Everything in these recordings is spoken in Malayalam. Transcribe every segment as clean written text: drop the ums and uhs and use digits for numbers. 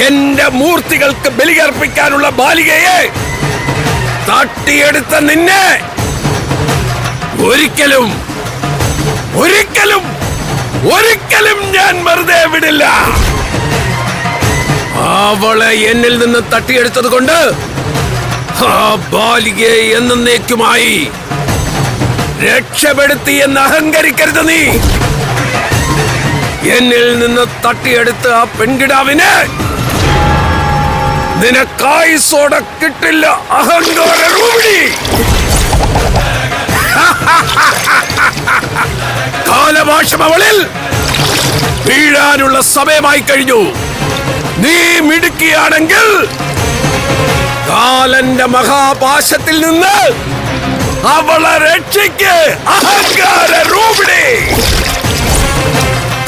എന്റെ മൂർത്തികൾക്ക് ബലിയർപ്പിക്കാനുള്ള ബാലികയെ തട്ടിയെടുത്ത നിന്നെ ഒരിക്കലും ഒരിക്കലും ഒരിക്കലും ഞാൻ വെറുതെ വിടില്ല. അവളെ എന്നിൽ നിന്ന് തട്ടിയെടുത്തത് കൊണ്ട് ആ ബാലികയെ എന്നേക്കുമായി രക്ഷപ്പെടുത്തി എന്ന് അഹങ്കരിക്കരുത് നീ. എന്നിൽ നിന്ന് തട്ടിയെടുത്ത ആ പെൺകിടാവിനെ നിനക്കായുസോടെ കിട്ടില്ല. അഹങ്കാര രൂപിണി. കാലഭാഷം അവളിൽ വീഴാനുള്ള സമയമായി കഴിഞ്ഞു. നീ മിടുക്കിയാണെങ്കിൽ കാലന്റെ മഹാപാശത്തിൽ നിന്ന് അവളെ രക്ഷിക്ക്. അഹങ്കാര രൂപിണി.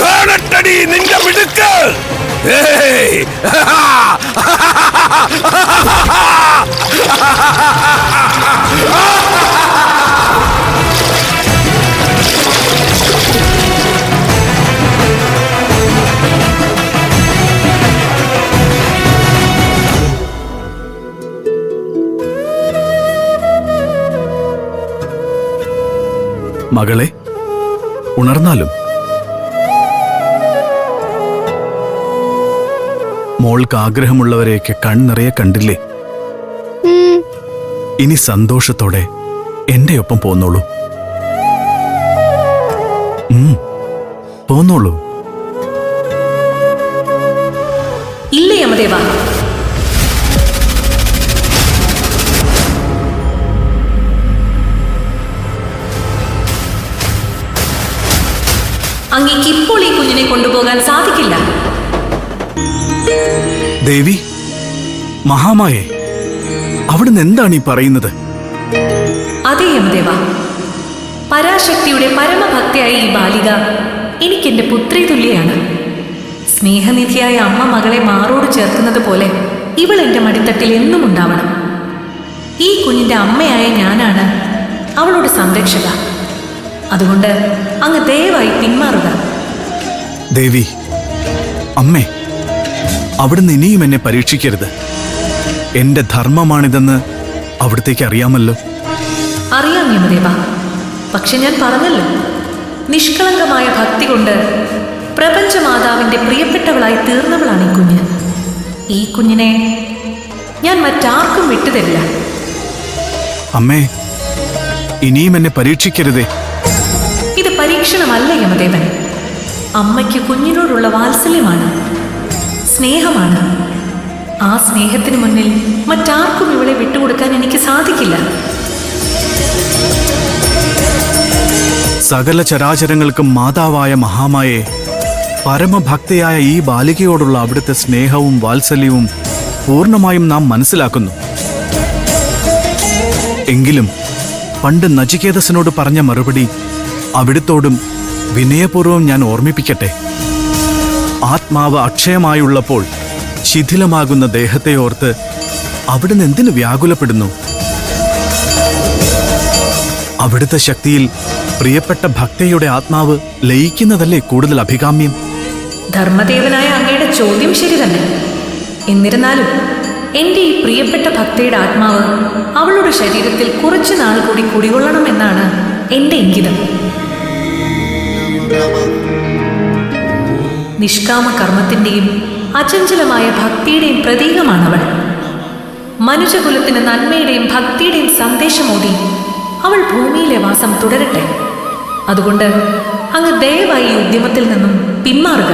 കാണട്ടടി നിന്റെ മിടുക്ക്. മകളെ, ഉണർന്നാലും മോൾക്ക് ആഗ്രഹമുള്ളവരെയൊക്കെ കൺനിറയെ കണ്ടില്ലേ? ഇനി സന്തോഷത്തോടെ എന്റെ ഒപ്പം പോന്നോളൂ. പോന്നോളൂ. ഇല്ല യമദേവ, അങ്ങേക്ക് ഇപ്പോൾ ഈ കുഞ്ഞിനെ കൊണ്ടുപോകാൻ സാധിക്കില്ല. ദേവി, മഹാമായേ, അവിടുന്ന് എന്താണ് ഈ പറയുന്നത്? അതെ യമദേവ, പരാശക്തിയുടെ പരമഭക്തിയായ ഈ ബാലിക എനിക്കെന്റെ പുത്രി തുല്യാണ്. സ്നേഹനിധിയായ അമ്മ മകളെ മാറോട് ചേർക്കുന്നത് പോലെ ഇവൾ എന്റെ മടിത്തട്ടിൽ എന്നും ഉണ്ടാവണം. ഈ കുഞ്ഞിന്റെ അമ്മയായ ഞാനാണ് അവളുടെ സംരക്ഷക. അതുകൊണ്ട് അങ്ങ് ദയവായി പിന്മാറുക. ദേവി, അമ്മേ, അവിടുന്ന് ഇനിയും എന്നെ പരീക്ഷിക്കരുത്. എന്റെ ധർമ്മമാണിതെന്ന് അവിടത്തേക്ക് അറിയാമല്ലോ. അറിയാം യമദേവ, പക്ഷെ ഞാൻ പറഞ്ഞല്ലോ, നിഷ്കളങ്കമായ ഭക്തി കൊണ്ട് പ്രപഞ്ചമാതാവിന്റെ പ്രിയപ്പെട്ടവളായി തീർന്നവളാണ് ഈ കുഞ്ഞ്. ഈ കുഞ്ഞിനെ ഞാൻ മറ്റാർക്കും വിട്ടുതരില്ല. അമ്മേ, ഇനിയും എന്നെ പരീക്ഷിക്കരുതേ. ഇത് പരീക്ഷണമല്ല യമദേവൻ. അമ്മയ്ക്ക് കുഞ്ഞിനോടുള്ള വാത്സല്യമാണ്, സ്നേഹമാണ്. ആ സ്നേഹത്തിന് മുന്നിൽ മറ്റാർക്കും ഇവളെ വിട്ടുകൊടുക്കാൻ എനിക്ക് സാധിക്കില്ല. സകല ചരാചരങ്ങൾക്കും മാതാവായ മഹാമായെ, പരമഭക്തയായ ഈ ബാലികയോടുള്ള അവിടുത്തെ സ്നേഹവും വാത്സല്യവും പൂർണ്ണമായും നാം മനസ്സിലാക്കുന്നു. എങ്കിലും പണ്ട് നചികേതസിനോട് പറഞ്ഞ മറുപടി അവിടുത്തോടും വിനയപൂർവ്വം ഞാൻ ഓർമ്മിപ്പിക്കട്ടെ. ആത്മാവ് അക്ഷയമായുള്ളപ്പോൾ ശിഥിലമാകുന്ന ദേഹത്തെ ഓർത്ത് അവിടുന്ന് എന്തിനു വ്യാകുലപ്പെടുന്നു? അവിടുത്തെ ശക്തിയിൽ പ്രിയപ്പെട്ട ഭക്തയുടെ ആത്മാവ് ലയിക്കുന്നതല്ലേ കൂടുതൽ അഭികാമ്യം? ധർമ്മദേവനായ അങ്ങയുടെ ചോദ്യം ശരി തന്നെ. എന്നിരുന്നാലും എൻ്റെ ഈ പ്രിയപ്പെട്ട ഭക്തയുടെ ആത്മാവ് അവളുടെ ശരീരത്തിൽ കുറച്ചു നാൾ കൂടി കുടികൊള്ളണമെന്നാണ് എൻ്റെ ഇംഗിതം. നിഷ്കാമ കർമ്മത്തിൻ്റെയും അചഞ്ചലമായ ഭക്തിയുടെയും പ്രതീകമാണവൾ. മനുഷ്യകുലത്തിന് നന്മയുടെയും ഭക്തിയുടെയും സന്ദേശമോതി അവൾ ഭൂമിയിലെ വാസം തുടരട്ടെ. അതുകൊണ്ട് അങ്ങ് ദയവായി ഈ ഉദ്യമത്തിൽ നിന്നും പിന്മാറുക.